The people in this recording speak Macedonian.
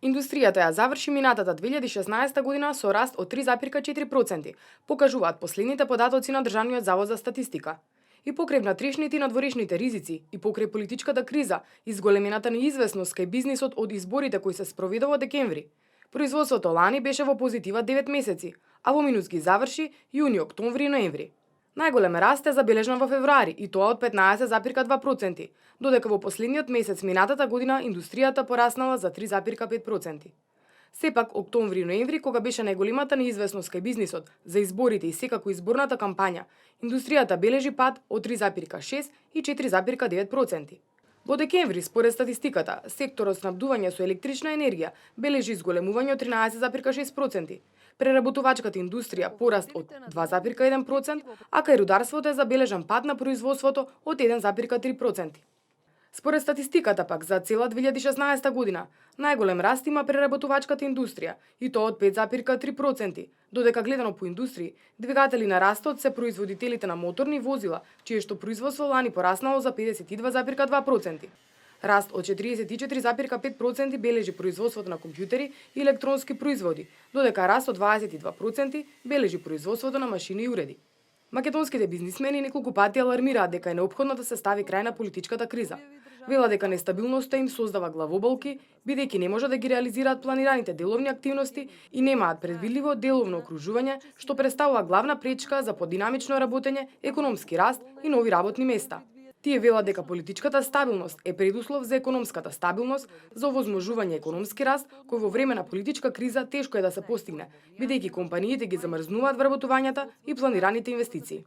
Индустријата ја заврши минатата 2016 година со раст од 3,4%, покажуваат последните податоци на Државниот завод за статистика. И покрај внатрешните и надворешните ризици, и покрај политичката криза, изголемената неизвестност кај бизнисот од изборите кои се спроведе во декември, производството лани беше во позитива 9 месеци, а во минус ги заврши јуни, октомври и ноември. Најголем раст е забележан во февруари и тоа од 15,2%, додека во последниот месец минатата година индустријата пораснала за 3,5%. Сепак, октомври и ноември, кога беше најголемата неизвестност кај бизнисот за изборите и секако изборната кампања, индустријата бележи пад од 3,6 и 4,9%. Во декември, според статистиката, секторот снабдување со електрична енергија бележи изголемување од 13,6%, преработувачката индустрија пораст од 2,1%, а кај рударството е забележан пад на производството од 1,3%. Според статистиката пак за цела 2016 година, најголем раст има преработувачката индустрија и тоа од 5,3%, додека гледано по индустрии, двигатели на растот се производителите на моторни возила, чие што производство лани пораснало за 52,2%. Раст од 44,5% бележи производството на компјутери и електронски производи, додека раст од 22% бележи производството на машини и уреди. Македонските бизнисмени неколку пати алармираат дека е неопходно да се стави крај на политичката криза. Вела дека нестабилноста им создава главоболки, бидејќи не може да ги реализираат планираните деловни активности и немаат предвидливо деловно окружување, што представува главна пречка за подинамично работење, економски раст и нови работни места. Тие велат дека политичката стабилност е предуслов за економската стабилност, за овозможување економски раст, кој во време на политичка криза тешко е да се постигне, бидејќи компаниите ги замрзнуваат вработувањата и планираните инвестиции.